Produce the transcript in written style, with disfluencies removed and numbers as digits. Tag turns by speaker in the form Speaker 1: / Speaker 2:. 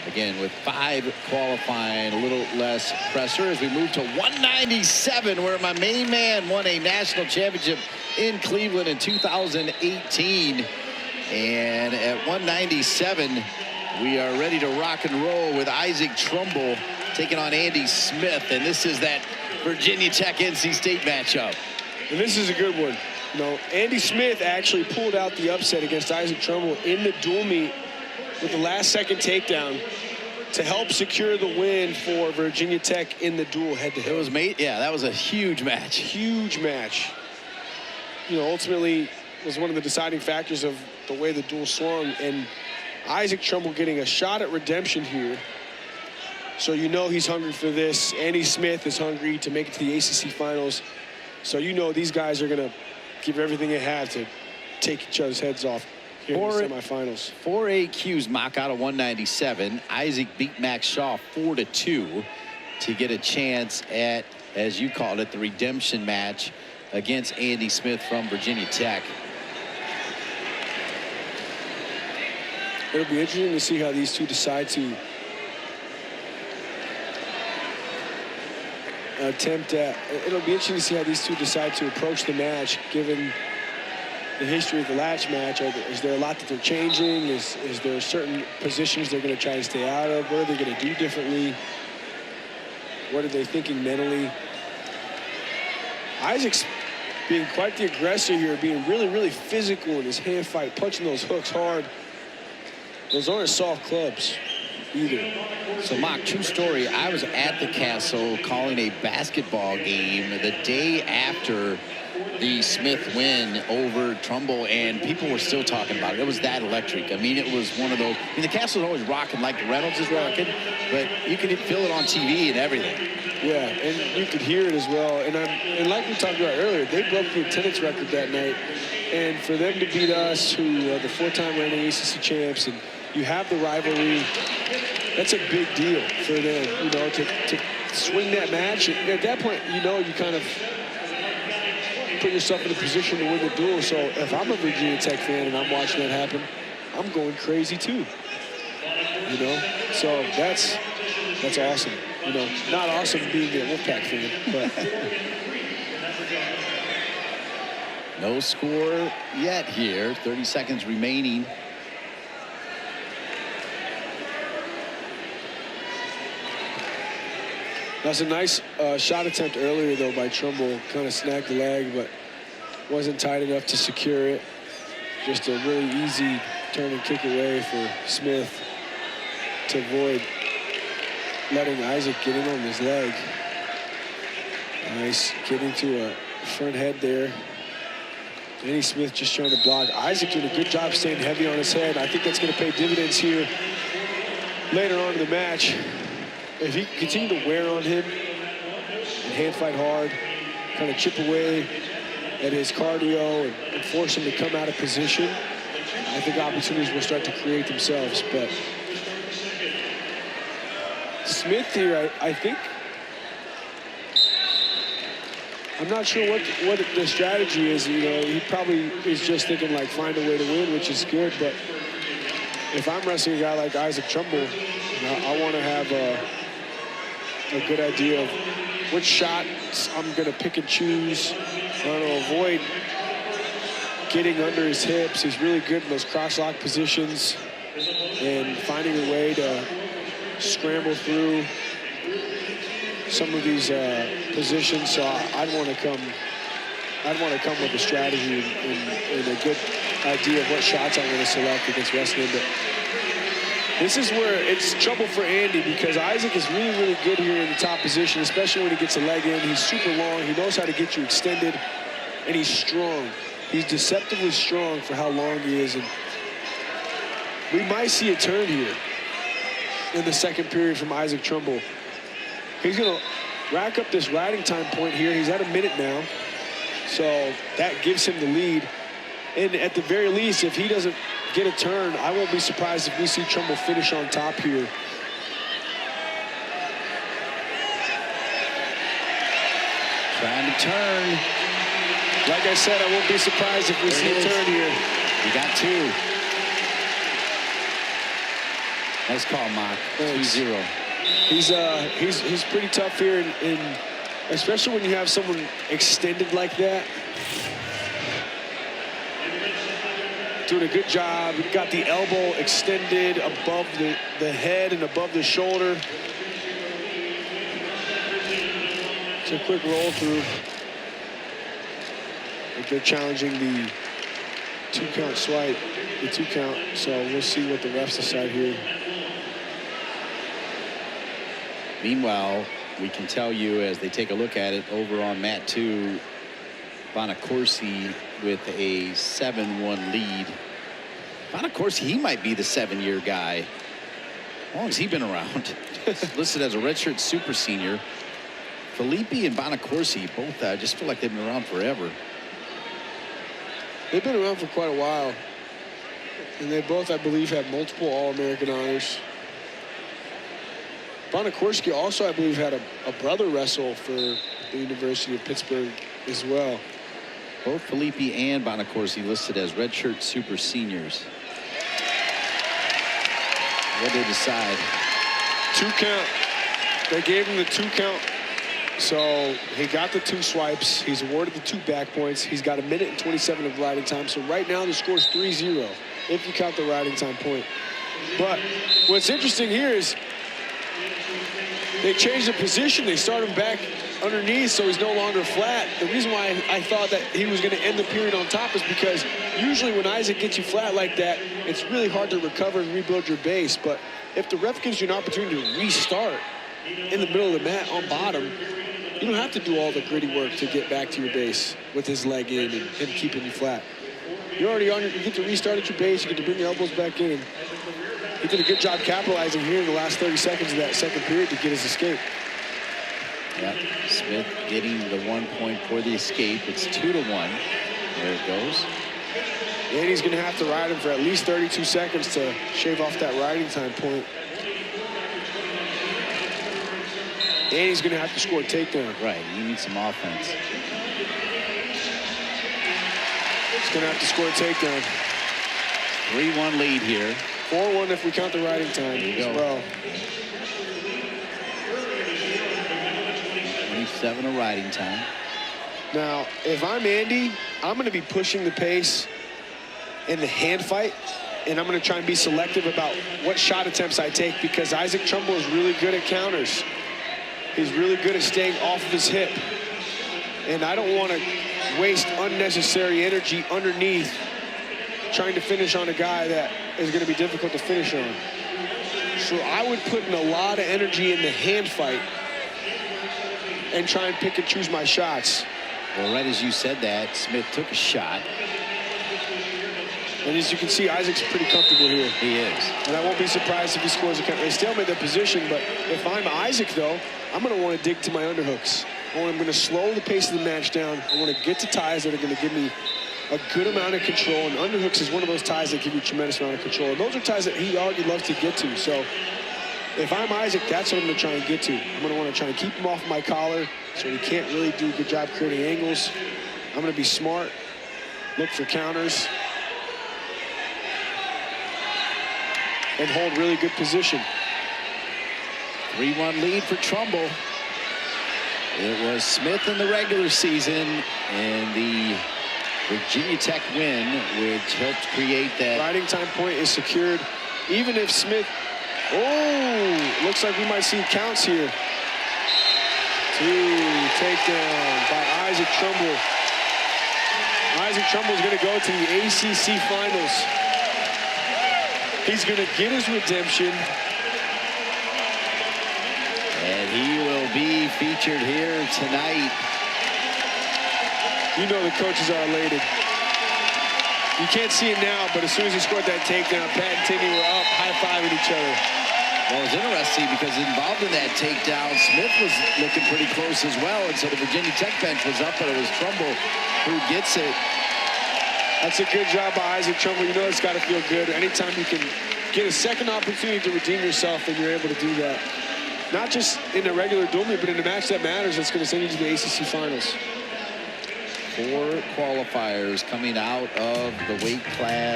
Speaker 1: Again, with 5 qualifying, a little less pressure as we move to 197, where my main man won a national championship in Cleveland in 2018. And at 197, we are ready to rock and roll with Isaac Trumble taking on Andy Smith. And this is that Virginia Tech NC State matchup.
Speaker 2: And this is a good one. You know, Andy Smith actually pulled out the upset against Isaac Trumble in the dual meet with the last-second takedown to help secure the win for Virginia Tech in the dual head-to-head.
Speaker 1: It was that was a huge match.
Speaker 2: Huge match. You know, ultimately was one of the deciding factors of the way the duel swung, and Isaac Trumble getting a shot at redemption here. So you know he's hungry for this. Andy Smith is hungry to make it to the ACC finals. So you know these guys are going to give everything they have to take each other's heads off here in the semifinals.
Speaker 1: 4 AQs mock out of 197. Isaac beat Max Shaw 4-2 to get a chance at, as you called it, the redemption match against Andy Smith from Virginia Tech.
Speaker 2: It'll be interesting to see how these two decide to it'll be interesting to see how these two decide to approach the match, given the history of the last match. Is there a lot that they're changing? Is there certain positions they're going to try to stay out of? What are they going to do differently? What are they thinking mentally? Isaac's being quite the aggressor here, being really, really physical in his hand fight, punching those hooks hard. Those aren't soft clubs either.
Speaker 1: So, Mock, true story, I was at the Castle calling a basketball game the day after the Smith win over Trumble, and people were still talking about it. It was that electric. I mean, it was one of those. I mean, the Castle's always rocking like the Reynolds is rocking, but you could feel it on TV and everything.
Speaker 2: Yeah, and you could hear it as well. And like we talked about earlier, they broke the attendance record that night. And for them to beat us, who are the 4-time reigning ACC champs, and you have the rivalry, that's a big deal for them, you know, to swing that match. And at that point, you know, you kind of put yourself in a position to win the duel. So if I'm a Virginia Tech fan and I'm watching that happen, I'm going crazy too. You know, so that's awesome. You know, not awesome being a Wolfpack fan, but.
Speaker 1: No score yet here. 30 seconds remaining.
Speaker 2: That's a nice shot attempt earlier, though, by Trumble. Kind of snagged the leg, but wasn't tight enough to secure it. Just a really easy turn and kick away for Smith to avoid letting Isaac get in on his leg. Nice getting to a front head there. Andy Smith just trying to block. Isaac doing a good job staying heavy on his head. I think that's going to pay dividends here later on in the match. If he can continue to wear on him and hand fight hard, kind of chip away at his cardio and force him to come out of position, I think opportunities will start to create themselves. But Smith here, I think, I'm not sure what the strategy is. You know, he probably is just thinking, like, find a way to win, which is good. But if I'm wrestling a guy like Isaac Trumble, I want to have a good idea of which shots I'm going to pick and choose. I want to avoid getting under his hips. He's really good in those cross-lock positions and finding a way to scramble through some of these positions. So I'd want to come with a strategy and a good idea of what shots I'm going to select against wrestling. But this is where it's trouble for Andy, because Isaac is really, really good here in the top position, especially when he gets a leg in. He's super long. He knows how to get you extended, and he's strong. He's deceptively strong for how long he is. And we might see a turn here in the second period from Isaac Trumble. He's going to rack up this riding time point here. He's at a minute now, so that gives him the lead. And at the very least, if he doesn't get a turn, I won't be surprised if we see Trumble finish on top here.
Speaker 1: Trying to turn.
Speaker 2: Like I said, I won't be surprised if we see a turn here.
Speaker 1: We got 2. Nice call, Mock. 2-0.
Speaker 2: He's pretty tough here, especially when you have someone extended like that. Doing a good job. He got the elbow extended above the head and above the shoulder. It's a quick roll through. Like they're challenging the 2-count swipe, the 2-count. So we'll see what the refs decide here.
Speaker 1: Meanwhile, we can tell you as they take a look at it over on mat 2, Bonacorsi with a 7-1 lead. Bonacorsi, he might be the 7-year guy. How long has he been around? Listed as a redshirt super senior. Felipe and Bonacorsi both just feel like they've been around forever.
Speaker 2: They've been around for quite a while. And they both, I believe, have multiple All-American honors. Bonacorsi also, I believe, had a brother wrestle for the University of Pittsburgh as well.
Speaker 1: Both Felipe and Bonacorsi listed as redshirt super seniors. What did they decide?
Speaker 2: 2-count. They gave him the 2-count. So he got the 2 swipes. He's awarded the 2 back points. He's got 1 minute and 27 of riding time. So right now the score is 3-0 if you count the riding time point. But what's interesting here is they changed the position. They start him back underneath, so he's no longer flat. The reason why I thought that he was going to end the period on top is because usually when Isaac gets you flat like that, it's really hard to recover and rebuild your base. But if the ref gives you an opportunity to restart in the middle of the mat on bottom, you don't have to do all the gritty work to get back to your base with his leg in and him keeping you flat. You're already on. You get to restart at your base. You get to bring your elbows back in. He did a good job capitalizing here in the last 30 seconds of that second period to get his escape.
Speaker 1: Yep, Smith getting the 1 point for the escape. It's 2-1. There it goes.
Speaker 2: And he's going to have to ride him for at least 32 seconds to shave off that riding time point. And he's going to have to score a takedown.
Speaker 1: Right, you need some offense.
Speaker 2: He's going to have to score a takedown.
Speaker 1: 3-1 lead here.
Speaker 2: 4-1 if we count the riding time as well.
Speaker 1: 27 of riding time.
Speaker 2: Now, if I'm Andy, I'm going to be pushing the pace in the hand fight, and I'm going to try and be selective about what shot attempts I take because Isaac Trumble is really good at counters. He's really good at staying off of his hip. And I don't want to waste unnecessary energy underneath trying to finish on a guy that is going to be difficult to finish on. So I would put in a lot of energy in the hand fight and try and pick and choose my shots.
Speaker 1: Well, right as you said that, Smith took a shot.
Speaker 2: And as you can see, Isaac's pretty comfortable here.
Speaker 1: He is.
Speaker 2: And I won't be surprised if he scores a count. They still made their position, but if I'm Isaac, though, I'm going to want to dig to my underhooks. I'm going to slow the pace of the match down. I want to get to ties that are going to give me a good amount of control. And underhooks is one of those ties that give you a tremendous amount of control. And those are ties that he already loves to get to. So if I'm Isaac, that's what I'm going to try and get to. I'm going to want to try and keep him off my collar so he can't really do a good job creating angles. I'm going to be smart, look for counters, and hold really good position.
Speaker 1: 3-1 lead for Trumble. It was Smith in the regular season and the Virginia Tech win, which helped create that.
Speaker 2: Riding time point is secured. Even if Smith, oh, looks like we might see counts here. 2 takedown by Isaac Trumble. Isaac Trumble is going to go to the ACC finals. He's going to get his redemption.
Speaker 1: And he will be featured here tonight.
Speaker 2: You know the coaches are elated. You can't see it now, but as soon as he scored that takedown, Pat and Timmy were up, high-fiving each other.
Speaker 1: Well, it was interesting because involved in that takedown, Smith was looking pretty close as well, and so the Virginia Tech bench was up, but it was Trumble who gets it.
Speaker 2: That's a good job by Isaac Trumble. You know it's got to feel good. Anytime you can get a second opportunity to redeem yourself, and you're able to do that. Not just in a regular duel meet, but in a match that matters that's going to send you to the ACC finals.
Speaker 1: 4 qualifiers coming out of the weight class.